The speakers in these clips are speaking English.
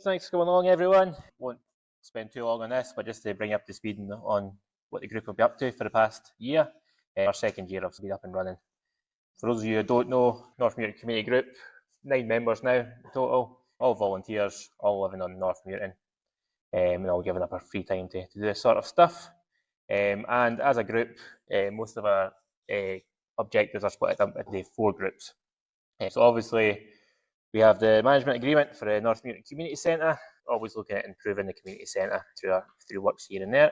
Thanks for coming along, everyone. Won't spend too long on this, but just to bring you up to speed on what the group will be up to for the past year. Our second year of being up and running. For those of you who don't know, North Muirton Community Group, 9 members now in total, all volunteers, all living on North Muirton, and all giving up our free time to do this sort of stuff. And as a group, most of our objectives are split up into 4 groups. So obviously, we have the management agreement for the North Muirton Community Centre, always looking at improving the community centre through works here and there.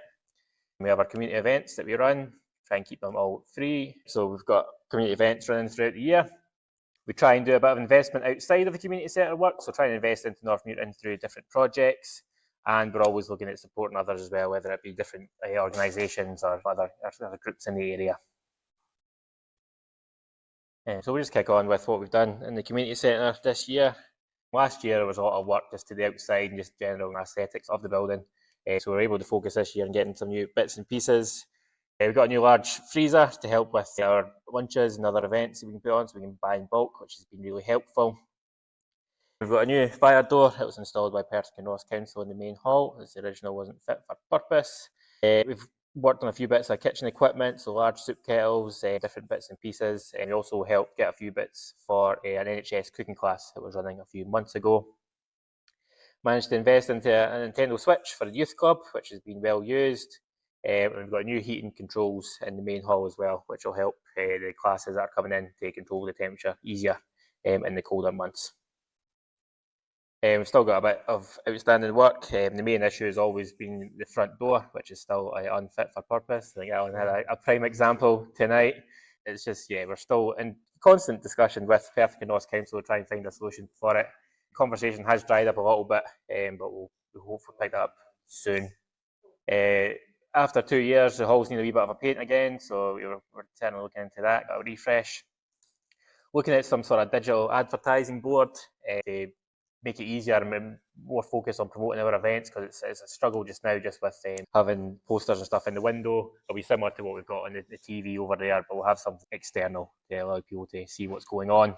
We have our community events that we run, try and keep them all free. So we've got community events running throughout the year. We try and do a bit of investment outside of the community centre work, so try and invest into North Muirton through different projects. And we're always looking at supporting others as well, whether it be different organisations or other groups in the area. So we'll just kick on with what we've done in the community centre this year. Last year there was a lot of work just to the outside and just general aesthetics of the building. So we were able to focus this year on getting some new bits and pieces. We've got a new large freezer to help with our lunches and other events that we can put on, so we can buy in bulk, which has been really helpful. We've got a new fire door that was installed by Perth and Ross Council in the main hall, as the original wasn't fit for purpose. We've worked on a few bits of kitchen equipment, so large soup kettles, different bits and pieces, and we also helped get a few bits for an NHS cooking class that was running a few months ago. Managed to invest into a Nintendo Switch for the youth club, which has been well used. And we've got new heating controls in the main hall as well, which will help the classes that are coming in to control the temperature easier in the colder months. We've still got a bit of outstanding work. The main issue has always been the front door, which is still unfit for purpose. I think Alan had a prime example tonight. It's just, we're still in constant discussion with Perth and Ross Council to try and find a solution for it. Conversation has dried up a little bit, but we'll hopefully pick that up soon. After 2 years, the halls need a wee bit of a paint again, so we're certainly looking into that, got a refresh. Looking at some sort of digital advertising board to make it easier and more focus on promoting our events, because it's a struggle just now just with having posters and stuff in the window. It'll be similar to what we've got on the TV over there, but we'll have something external to allow people to see what's going on.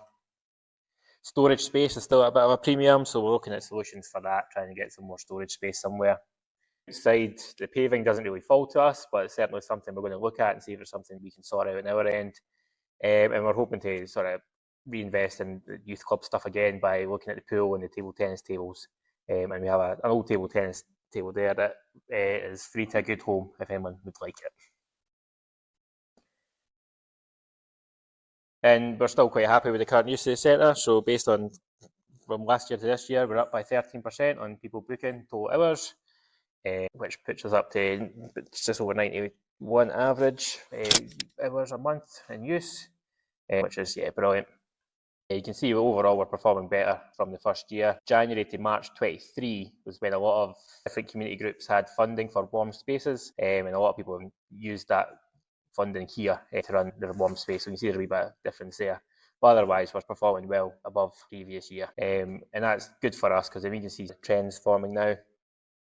Storage space is still at a bit of a premium, so we're looking at solutions for that, trying to get some more storage space somewhere. Outside, the paving doesn't really fall to us, but it's certainly something we're going to look at and see if there's something we can sort out on our end. And we're hoping to sort of reinvest in the youth club stuff again by looking at the pool and the table tennis tables. And we have an old table tennis table there that is free to a good home if anyone would like it. And we're still quite happy with the current use of the centre. So based on from last year to this year, we're up by 13% on people booking total hours, which puts us up to just over 91 average hours a month in use, which is brilliant. You can see overall we're performing better from the first year. January to March 23 was when a lot of different community groups had funding for warm spaces, and a lot of people have used that funding here to run their warm space. So you can see there's a wee bit of difference there. But otherwise, we're performing well above previous year. And that's good for us because we can see trends forming now.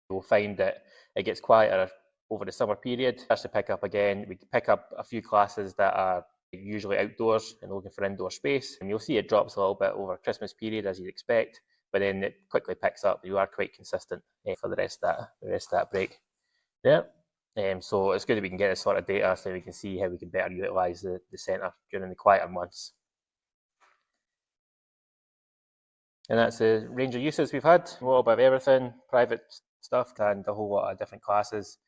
We'll find that it gets quieter over the summer period. Starts to pick up again. We can pick up a few classes that are usually outdoors and looking for indoor space. And you'll see it drops a little bit over Christmas period as you'd expect, but then it quickly picks up. You are quite consistent for the rest of that break. Yeah. So it's good that we can get this sort of data so we can see how we can better utilise the centre during the quieter months. And that's the range of uses we've had. A little bit of everything, private stuff and a whole lot of different classes,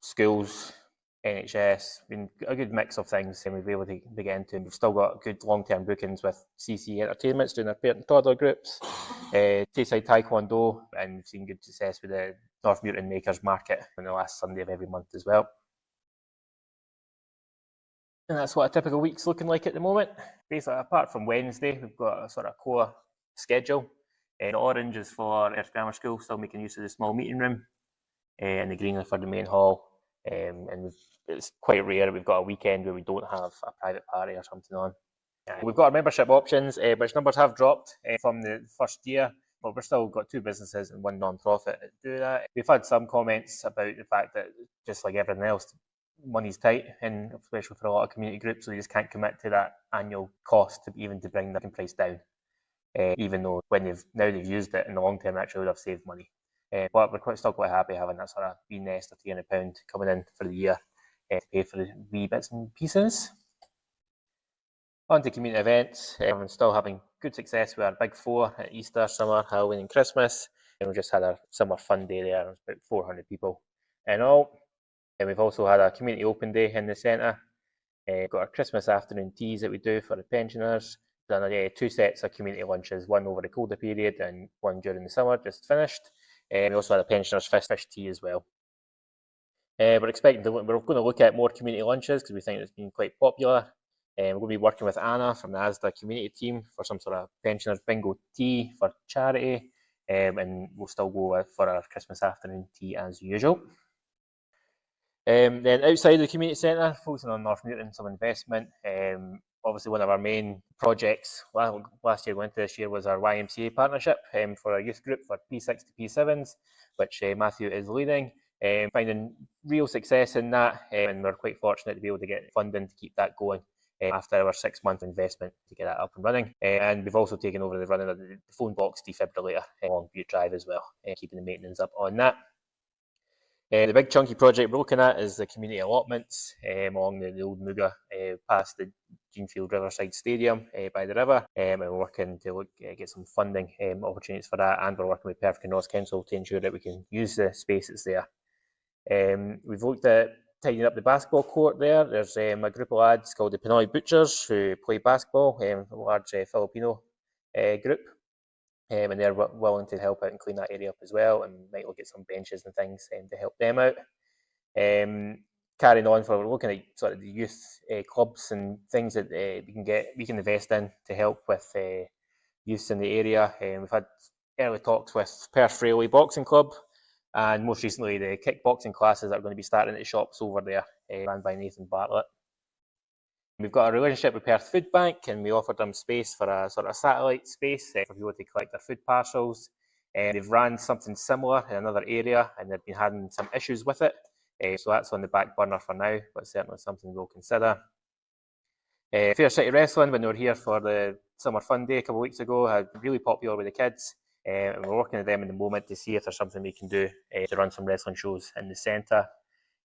schools, NHS, been a good mix of things and we've been able to get into. And we've still got good long-term bookings with CC Entertainments doing their parent and toddler groups, Tayside Taekwondo, and we've seen good success with the North Muirton Makers Market on the last Sunday of every month as well. And that's what a typical week's looking like at the moment. Basically, apart from Wednesday, we've got a sort of core schedule. Orange is for Earth Grammar School, still making use of the small meeting room, and the green is for the main hall. And it's quite rare we've got a weekend where we don't have a private party or something on. We've got our membership options, which numbers have dropped from the first year, but we've still got 2 businesses and 1 non-profit that do that. We've had some comments about the fact that, just like everything else, money's tight, and especially for a lot of community groups, so you just can't commit to that annual cost to bring the price down. even though when they've used it in the long term, actually would have saved money. But we're still quite happy having that sort of wee nest of £300 coming in for the year to pay for the wee bits and pieces. On to community events. We're still having good success with our big four at Easter, summer, Halloween and Christmas. And we just had our summer fun day there. It was about 400 people in all. And we've also had a community open day in the centre. We've got our Christmas afternoon teas that we do for the pensioners. Done 2 sets of community lunches, one over the colder period and one during the summer, just finished. We also had a pensioners fish tea as well. We're going to look at more community lunches because we think it's been quite popular. We're going to be working with Anna from the ASDA community team for some sort of pensioners bingo tea for charity, and we'll still go for our Christmas afternoon tea as usual. Then outside the community centre, focusing on North Muirton, some investment. Obviously, one of our main projects last year, went this year, was our YMCA partnership for our youth group for P6 to P7s, which Matthew is leading. Finding real success in that, and we're quite fortunate to be able to get funding to keep that going after our 6-month investment to get that up and running. And we've also taken over the running of the phone box defibrillator along Butte Drive as well, keeping the maintenance up on that. The big chunky project we're looking at is the community allotments along the old Muga past the Jeanfield Riverside Stadium by the river, and we're working to get some funding opportunities for that, and we're working with Perth and Ross Council to ensure that we can use the space that's there. We've looked at tidying up the basketball court there. There's a group of lads called the Pinoy Butchers who play basketball, a large Filipino group. And they're willing to help out and clean that area up as well, and might look at some benches and things to help them out. Carrying on, we're looking at sort of the youth clubs and things that we can invest in to help with youth in the area. We've had early talks with Perth Railway Boxing Club, and most recently the kickboxing classes that are going to be starting at the shops over there, run by Nathan Bartlett. We've got a relationship with Perth Food Bank, and we offered them space for a sort of satellite space for people to collect their food parcels. They've ran something similar in another area, and they've been having some issues with it. So that's on the back burner for now, but certainly something we'll consider. Fair City Wrestling, when they were here for the Summer Fun Day a couple of weeks ago, had been really popular with the kids. And we're working with them in the moment to see if there's something we can do to run some wrestling shows in the centre.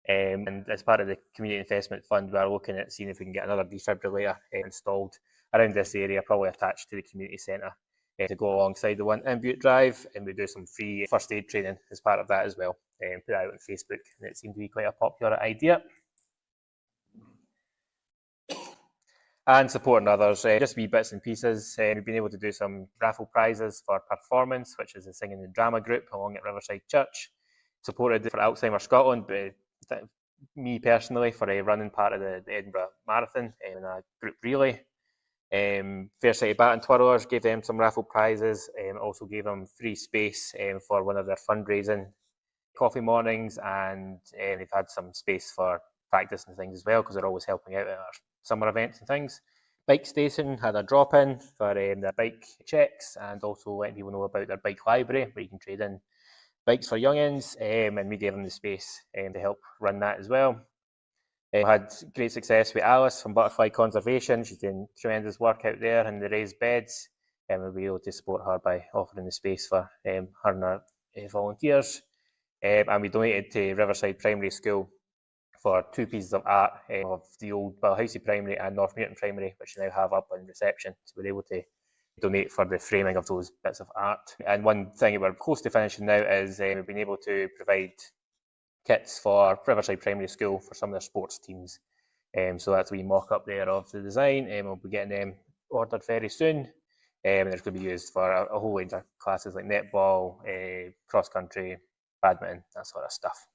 And as part of the Community Investment Fund, we're looking at seeing if we can get another defibrillator installed around this area, probably attached to the community centre, to go alongside the one in Butte Drive, and we do some free first aid training as part of that as well. Put it out on Facebook, and it seemed to be quite a popular idea. And supporting others, just wee bits and pieces. We've been able to do some raffle prizes for Performance, which is a singing and drama group along at Riverside Church. Supported for Alzheimer's Scotland, but me personally for a running part of the Edinburgh Marathon in a group relay. Fair City Bat and Twirlers, gave them some raffle prizes, also gave them free space for one of their fundraising coffee mornings, and they've had some space for practice and things as well, because they're always helping out at our summer events and things. Bike Station had a drop-in for their bike checks, and also letting people know about their bike library where you can trade in bikes for youngins, and we gave them the space to help run that as well. We had great success with Alice from Butterfly Conservation. She's doing tremendous work out there in the raised beds, and we'll be able to support her by offering the space for her and her volunteers. And we donated to Riverside Primary School for 2 pieces of art of the old Balhousie Primary and North Muirton Primary, which we now have up in reception. So we're able to donate for the framing of those bits of art. And one thing that we're close to finishing now is we've been able to provide kits for Riverside Primary School for some of their sports teams. So that's a wee mock-up there of the design, and we'll be getting them ordered very soon. And it's going to be used for a whole range of classes like netball, cross-country, badminton, that sort of stuff.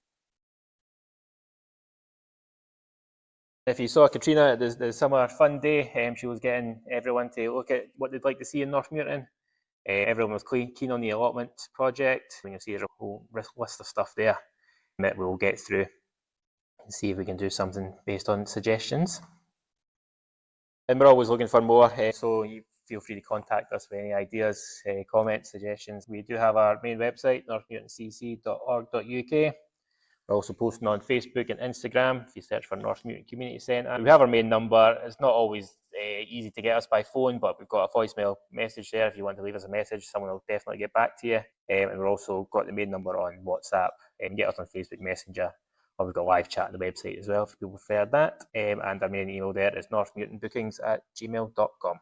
If you saw Katrina at the Summer Fun Day, she was getting everyone to look at what they'd like to see in North Muirton. Everyone was keen on the allotment project. You'll see there's a whole list of stuff there that we'll get through and see if we can do something based on suggestions. And we're always looking for more, so you feel free to contact us with any ideas, comments, suggestions. We do have our main website, northmuirtoncc.org.uk, We're also posting on Facebook and Instagram if you search for North Muirton Community Centre. We have our main number. It's not always easy to get us by phone, but we've got a voicemail message there. If you want to leave us a message, someone will definitely get back to you. And we've also got the main number on WhatsApp, and get us on Facebook Messenger. Or we've got live chat on the website as well if people prefer that. And our main email there is northmuirtonbookings@gmail.com.